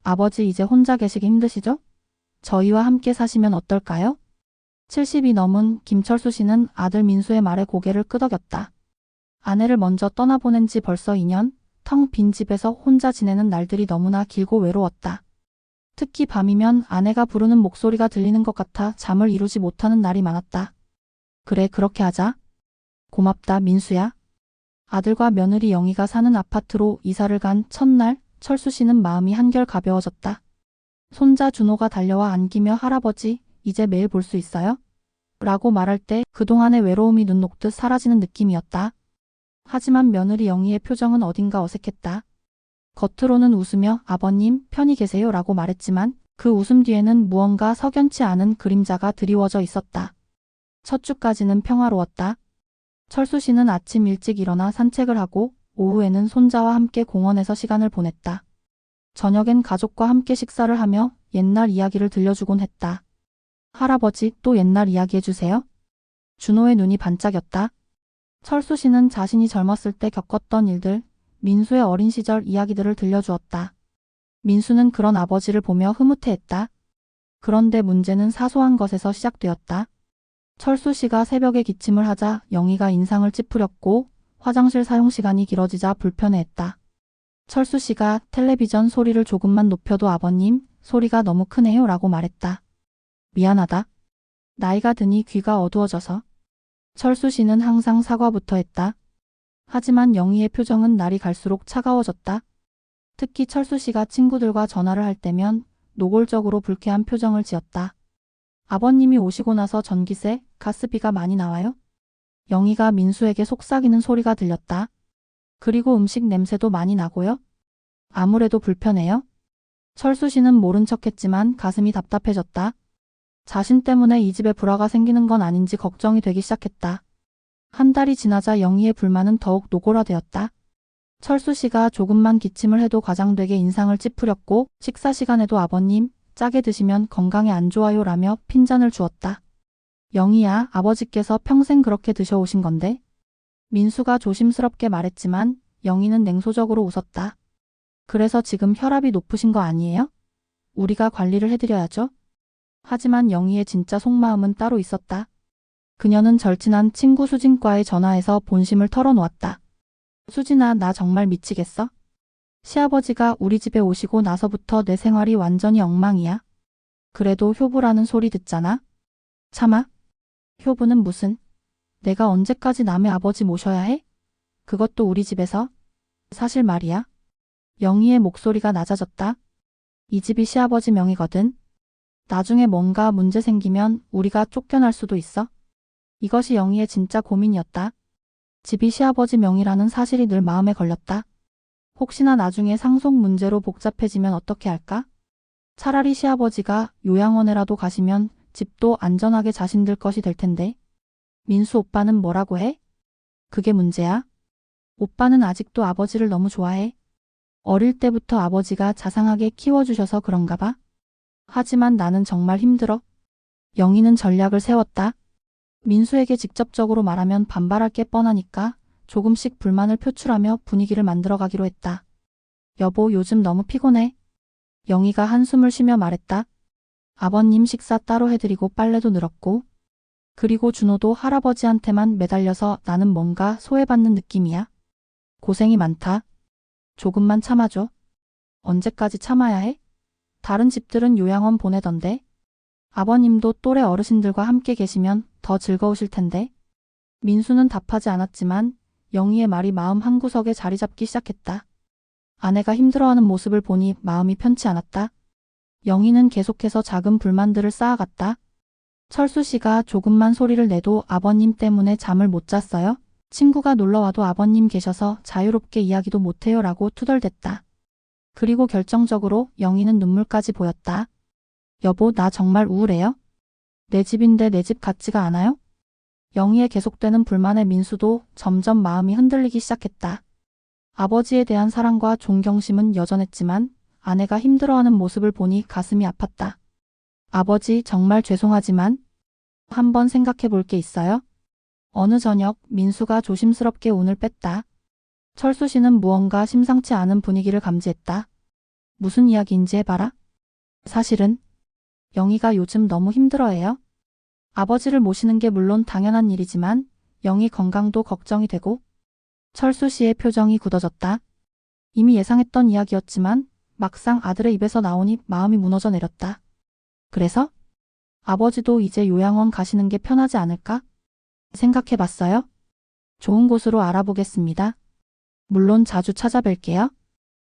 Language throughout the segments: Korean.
아버지 이제 혼자 계시기 힘드시죠? 저희와 함께 사시면 어떨까요? 70이 넘은 김철수 씨는 아들 민수의 말에 고개를 끄덕였다. 아내를 먼저 떠나보낸 지 벌써 2년, 텅 빈 집에서 혼자 지내는 날들이 너무나 길고 외로웠다. 특히 밤이면 아내가 부르는 목소리가 들리는 것 같아 잠을 이루지 못하는 날이 많았다. 그래, 그렇게 하자. 고맙다, 민수야. 아들과 며느리 영희가 사는 아파트로 이사를 간 첫날, 철수 씨는 마음이 한결 가벼워졌다. 손자 준호가 달려와 안기며 할아버지, 이제 매일 볼 수 있어요? 라고 말할 때 그동안의 외로움이 눈 녹듯 사라지는 느낌이었다. 하지만 며느리 영희의 표정은 어딘가 어색했다. 겉으로는 웃으며 아버님 편히 계세요 라고 말했지만 그 웃음 뒤에는 무언가 석연치 않은 그림자가 드리워져 있었다. 첫 주까지는 평화로웠다. 철수 씨는 아침 일찍 일어나 산책을 하고 오후에는 손자와 함께 공원에서 시간을 보냈다. 저녁엔 가족과 함께 식사를 하며 옛날 이야기를 들려주곤 했다. 할아버지, 또 옛날 이야기 해주세요. 준호의 눈이 반짝였다. 철수 씨는 자신이 젊었을 때 겪었던 일들, 민수의 어린 시절 이야기들을 들려주었다. 민수는 그런 아버지를 보며 흐뭇해했다. 그런데 문제는 사소한 것에서 시작되었다. 철수 씨가 새벽에 기침을 하자 영희가 인상을 찌푸렸고 화장실 사용 시간이 길어지자 불편해했다. 철수 씨가 텔레비전 소리를 조금만 높여도 아버님, 소리가 너무 크네요 라고 말했다. 미안하다. 나이가 드니 귀가 어두워져서. 철수 씨는 항상 사과부터 했다. 하지만 영희의 표정은 날이 갈수록 차가워졌다. 특히 철수 씨가 친구들과 전화를 할 때면 노골적으로 불쾌한 표정을 지었다. 아버님이 오시고 나서 전기세, 가스비가 많이 나와요? 영희가 민수에게 속삭이는 소리가 들렸다. 그리고 음식 냄새도 많이 나고요? 아무래도 불편해요? 철수 씨는 모른 척했지만 가슴이 답답해졌다. 자신 때문에 이 집에 불화가 생기는 건 아닌지 걱정이 되기 시작했다. 한 달이 지나자 영희의 불만은 더욱 노골화되었다. 철수 씨가 조금만 기침을 해도 과장되게 인상을 찌푸렸고 식사 시간에도 아버님, 짜게 드시면 건강에 안 좋아요 라며 핀잔을 주었다. 영희야, 아버지께서 평생 그렇게 드셔오신 건데. 민수가 조심스럽게 말했지만 영희는 냉소적으로 웃었다. 그래서 지금 혈압이 높으신 거 아니에요? 우리가 관리를 해드려야죠. 하지만 영희의 진짜 속마음은 따로 있었다. 그녀는 절친한 친구 수진과에 전화해서 본심을 털어놓았다. 수진아, 나 정말 미치겠어. 시아버지가 우리 집에 오시고 나서부터 내 생활이 완전히 엉망이야. 그래도 효부라는 소리 듣잖아. 참아. 효부는 무슨. 내가 언제까지 남의 아버지 모셔야 해? 그것도 우리 집에서? 사실 말이야. 영희의 목소리가 낮아졌다. 이 집이 시아버지 명의거든. 나중에 뭔가 문제 생기면 우리가 쫓겨날 수도 있어. 이것이 영희의 진짜 고민이었다. 집이 시아버지 명의라는 사실이 늘 마음에 걸렸다. 혹시나 나중에 상속 문제로 복잡해지면 어떻게 할까? 차라리 시아버지가 요양원에라도 가시면 집도 안전하게 자신들 것이 될 텐데. 민수 오빠는 뭐라고 해? 그게 문제야. 오빠는 아직도 아버지를 너무 좋아해. 어릴 때부터 아버지가 자상하게 키워주셔서 그런가 봐. 하지만 나는 정말 힘들어. 영희는 전략을 세웠다. 민수에게 직접적으로 말하면 반발할 게 뻔하니까 조금씩 불만을 표출하며 분위기를 만들어가기로 했다. 여보, 요즘 너무 피곤해. 영희가 한숨을 쉬며 말했다. 아버님 식사 따로 해드리고 빨래도 늘었고. 그리고 준호도 할아버지한테만 매달려서 나는 뭔가 소외받는 느낌이야. 고생이 많다. 조금만 참아줘. 언제까지 참아야 해? 다른 집들은 요양원 보내던데. 아버님도 또래 어르신들과 함께 계시면 더 즐거우실 텐데. 민수는 답하지 않았지만 영희의 말이 마음 한구석에 자리 잡기 시작했다. 아내가 힘들어하는 모습을 보니 마음이 편치 않았다. 영희는 계속해서 작은 불만들을 쌓아갔다. 철수 씨가 조금만 소리를 내도 아버님 때문에 잠을 못 잤어요. 친구가 놀러와도 아버님 계셔서 자유롭게 이야기도 못해요 라고 투덜댔다. 그리고 결정적으로 영희는 눈물까지 보였다. 여보, 나 정말 우울해요. 내 집인데 내 집 같지가 않아요? 영희의 계속되는 불만에 민수도 점점 마음이 흔들리기 시작했다. 아버지에 대한 사랑과 존경심은 여전했지만 아내가 힘들어하는 모습을 보니 가슴이 아팠다. 아버지, 정말 죄송하지만 한번 생각해 볼 게 있어요? 어느 저녁 민수가 조심스럽게 운을 뺐다. 철수 씨는 무언가 심상치 않은 분위기를 감지했다. 무슨 이야기인지 해봐라. 사실은 영희가 요즘 너무 힘들어해요. 아버지를 모시는 게 물론 당연한 일이지만 영희 건강도 걱정이 되고. 철수 씨의 표정이 굳어졌다. 이미 예상했던 이야기였지만 막상 아들의 입에서 나오니 마음이 무너져 내렸다. 그래서? 아버지도 이제 요양원 가시는 게 편하지 않을까? 생각해봤어요? 좋은 곳으로 알아보겠습니다. 물론 자주 찾아뵐게요.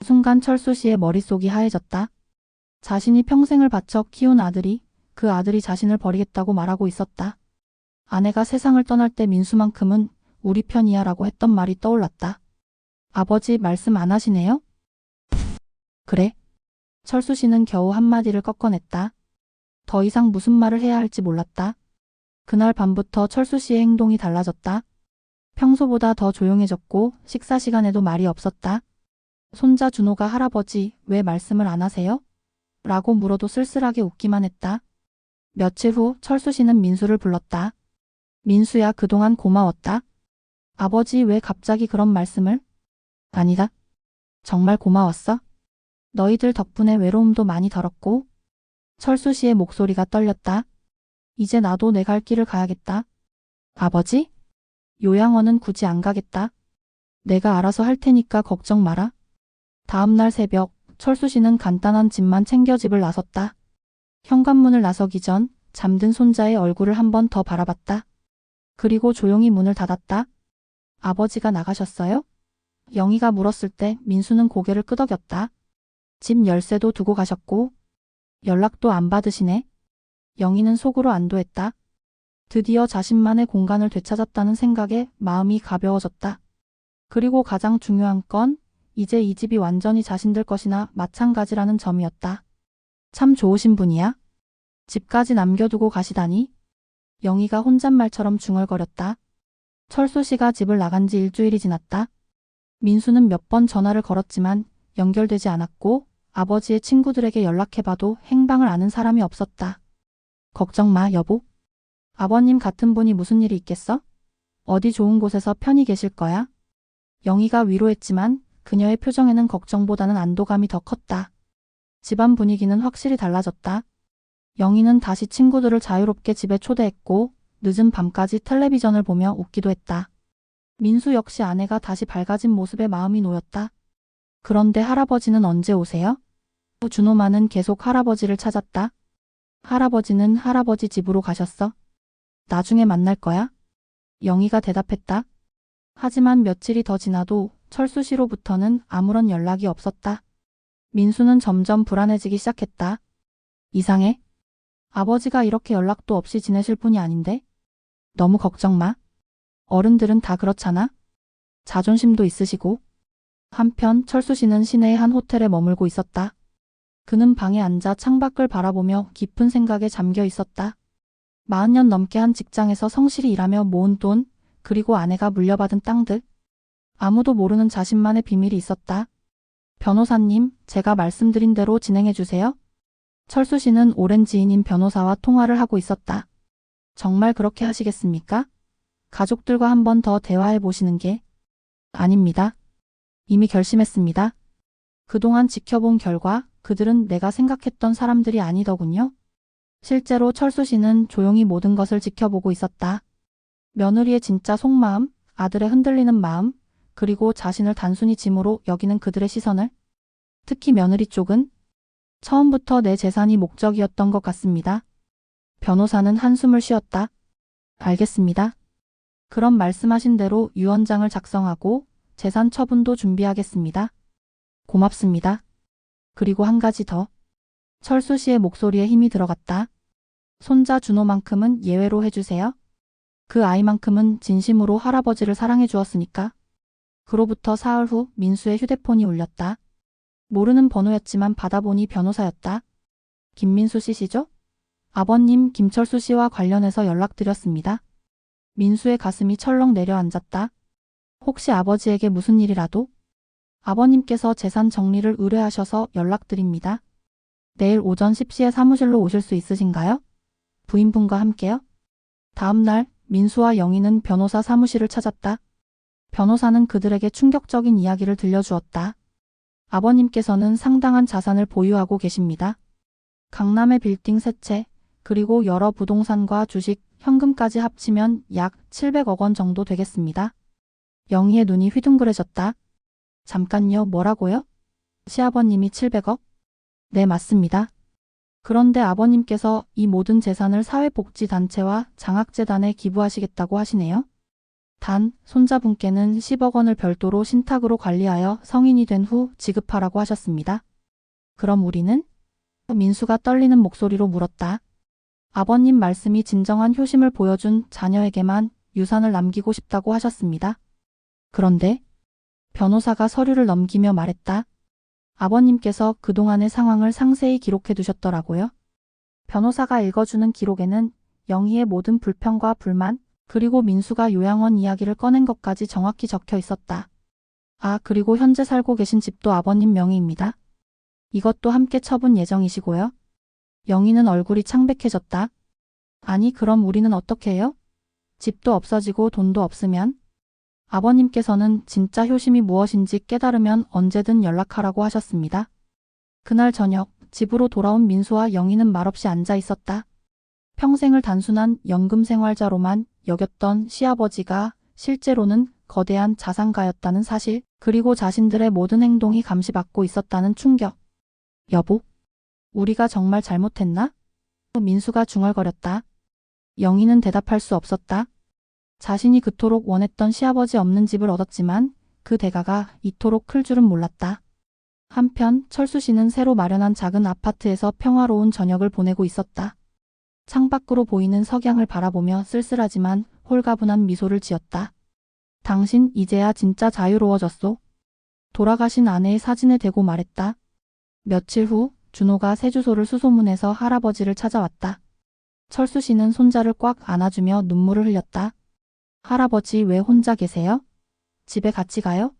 순간 철수 씨의 머릿속이 하얘졌다. 자신이 평생을 바쳐 키운 아들이, 그 아들이 자신을 버리겠다고 말하고 있었다. 아내가 세상을 떠날 때 민수만큼은 우리 편이야 라고 했던 말이 떠올랐다. 아버지 말씀 안 하시네요? 그래. 철수 씨는 겨우 한마디를 꺾어냈다. 더 이상 무슨 말을 해야 할지 몰랐다. 그날 밤부터 철수 씨의 행동이 달라졌다. 평소보다 더 조용해졌고 식사 시간에도 말이 없었다. 손자 준호가 할아버지 왜 말씀을 안 하세요? 라고 물어도 쓸쓸하게 웃기만 했다. 며칠 후 철수 씨는 민수를 불렀다. 민수야, 그동안 고마웠다. 아버지 왜 갑자기 그런 말씀을? 아니다. 정말 고마웠어. 너희들 덕분에 외로움도 많이 덜었고. 철수 씨의 목소리가 떨렸다. 이제 나도 내 갈 길을 가야겠다. 아버지? 요양원은 굳이 안 가겠다. 내가 알아서 할 테니까 걱정 마라. 다음 날 새벽, 철수 씨는 간단한 짐만 챙겨 집을 나섰다. 현관문을 나서기 전 잠든 손자의 얼굴을 한 번 더 바라봤다. 그리고 조용히 문을 닫았다. 아버지가 나가셨어요? 영희가 물었을 때 민수는 고개를 끄덕였다. 집 열쇠도 두고 가셨고 연락도 안 받으시네. 영희는 속으로 안도했다. 드디어 자신만의 공간을 되찾았다는 생각에 마음이 가벼워졌다. 그리고 가장 중요한 건 이제 이 집이 완전히 자신들 것이나 마찬가지라는 점이었다. 참 좋으신 분이야. 집까지 남겨두고 가시다니. 영희가 혼잣말처럼 중얼거렸다. 철수 씨가 집을 나간 지 일주일이 지났다. 민수는 몇 번 전화를 걸었지만 연결되지 않았고 아버지의 친구들에게 연락해봐도 행방을 아는 사람이 없었다. 걱정 마, 여보. 아버님 같은 분이 무슨 일이 있겠어? 어디 좋은 곳에서 편히 계실 거야. 영희가 위로했지만 그녀의 표정에는 걱정보다는 안도감이 더 컸다. 집안 분위기는 확실히 달라졌다. 영희는 다시 친구들을 자유롭게 집에 초대했고 늦은 밤까지 텔레비전을 보며 웃기도 했다. 민수 역시 아내가 다시 밝아진 모습에 마음이 놓였다. 그런데 할아버지는 언제 오세요? 준호만은 계속 할아버지를 찾았다. 할아버지는 할아버지 집으로 가셨어. 나중에 만날 거야. 영희가 대답했다. 하지만 며칠이 더 지나도 철수 씨로부터는 아무런 연락이 없었다. 민수는 점점 불안해지기 시작했다. 이상해. 아버지가 이렇게 연락도 없이 지내실 분이 아닌데? 너무 걱정 마. 어른들은 다 그렇잖아. 자존심도 있으시고. 한편 철수 씨는 시내의 한 호텔에 머물고 있었다. 그는 방에 앉아 창밖을 바라보며 깊은 생각에 잠겨 있었다. 40년 넘게 한 직장에서 성실히 일하며 모은 돈, 그리고 아내가 물려받은 땅들. 아무도 모르는 자신만의 비밀이 있었다. 변호사님, 제가 말씀드린 대로 진행해 주세요. 철수 씨는 오랜 지인인 변호사와 통화를 하고 있었다. 정말 그렇게 하시겠습니까? 가족들과 한 번 더 대화해 보시는 게. 아닙니다. 이미 결심했습니다. 그동안 지켜본 결과 그들은 내가 생각했던 사람들이 아니더군요. 실제로 철수 씨는 조용히 모든 것을 지켜보고 있었다. 며느리의 진짜 속마음, 아들의 흔들리는 마음, 그리고 자신을 단순히 짐으로 여기는 그들의 시선을. 특히 며느리 쪽은 처음부터 내 재산이 목적이었던 것 같습니다. 변호사는 한숨을 쉬었다. 알겠습니다. 그럼 말씀하신 대로 유언장을 작성하고 재산 처분도 준비하겠습니다. 고맙습니다. 그리고 한 가지 더. 철수 씨의 목소리에 힘이 들어갔다. 손자 준호만큼은 예외로 해주세요. 그 아이만큼은 진심으로 할아버지를 사랑해 주었으니까. 그로부터 사흘 후 민수의 휴대폰이 울렸다. 모르는 번호였지만 받아보니 변호사였다. 김민수 씨시죠? 아버님 김철수 씨와 관련해서 연락드렸습니다. 민수의 가슴이 철렁 내려앉았다. 혹시 아버지에게 무슨 일이라도? 아버님께서 재산 정리를 의뢰하셔서 연락드립니다. 내일 오전 10시에 사무실로 오실 수 있으신가요? 부인분과 함께요? 다음 날 민수와 영희는 변호사 사무실을 찾았다. 변호사는 그들에게 충격적인 이야기를 들려주었다. 아버님께서는 상당한 자산을 보유하고 계십니다. 강남의 빌딩 3채, 그리고 여러 부동산과 주식, 현금까지 합치면 약 700억 원 정도 되겠습니다. 영희의 눈이 휘둥그레졌다. 잠깐요, 뭐라고요? 시아버님이 700억? 네, 맞습니다. 그런데 아버님께서 이 모든 재산을 사회복지단체와 장학재단에 기부하시겠다고 하시네요. 단, 손자분께는 10억 원을 별도로 신탁으로 관리하여 성인이 된 후 지급하라고 하셨습니다. 그럼 우리는? 민수가 떨리는 목소리로 물었다. 아버님 말씀이 진정한 효심을 보여준 자녀에게만 유산을 남기고 싶다고 하셨습니다. 그런데 변호사가 서류를 넘기며 말했다. 아버님께서 그동안의 상황을 상세히 기록해 두셨더라고요. 변호사가 읽어주는 기록에는 영희의 모든 불평과 불만, 그리고 민수가 요양원 이야기를 꺼낸 것까지 정확히 적혀 있었다. 아, 그리고 현재 살고 계신 집도 아버님 명의입니다. 이것도 함께 처분 예정이시고요. 영희는 얼굴이 창백해졌다. 아니, 그럼 우리는 어떻게 해요? 집도 없어지고 돈도 없으면? 아버님께서는 진짜 효심이 무엇인지 깨달으면 언제든 연락하라고 하셨습니다. 그날 저녁, 집으로 돌아온 민수와 영희는 말없이 앉아 있었다. 평생을 단순한 연금 생활자로만 여겼던 시아버지가 실제로는 거대한 자산가였다는 사실, 그리고 자신들의 모든 행동이 감시받고 있었다는 충격. 여보, 우리가 정말 잘못했나? 민수가 중얼거렸다. 영희는 대답할 수 없었다. 자신이 그토록 원했던 시아버지 없는 집을 얻었지만 그 대가가 이토록 클 줄은 몰랐다. 한편 철수 씨는 새로 마련한 작은 아파트에서 평화로운 저녁을 보내고 있었다. 창밖으로 보이는 석양을 바라보며 쓸쓸하지만 홀가분한 미소를 지었다. 당신 이제야 진짜 자유로워졌소. 돌아가신 아내의 사진을 대고 말했다. 며칠 후 준호가 새 주소를 수소문해서 할아버지를 찾아왔다. 철수 씨는 손자를 꽉 안아주며 눈물을 흘렸다. 할아버지 왜 혼자 계세요? 집에 같이 가요?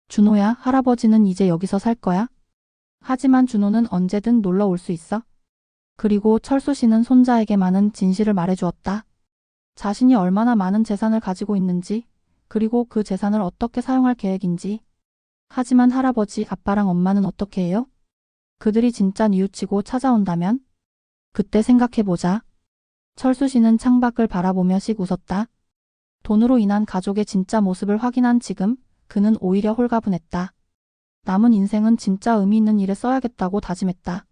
준호야, 할아버지는 이제 여기서 살 거야. 하지만 준호는 언제든 놀러 올 수 있어. 그리고 철수 씨는 손자에게 많은 진실을 말해주었다. 자신이 얼마나 많은 재산을 가지고 있는지, 그리고 그 재산을 어떻게 사용할 계획인지. 하지만 할아버지, 아빠랑 엄마는 어떻게 해요? 그들이 진짜 뉘우치고 찾아온다면? 그때 생각해보자. 철수 씨는 창밖을 바라보며 씩 웃었다. 돈으로 인한 가족의 진짜 모습을 확인한 지금 그는 오히려 홀가분했다. 남은 인생은 진짜 의미 있는 일에 써야겠다고 다짐했다.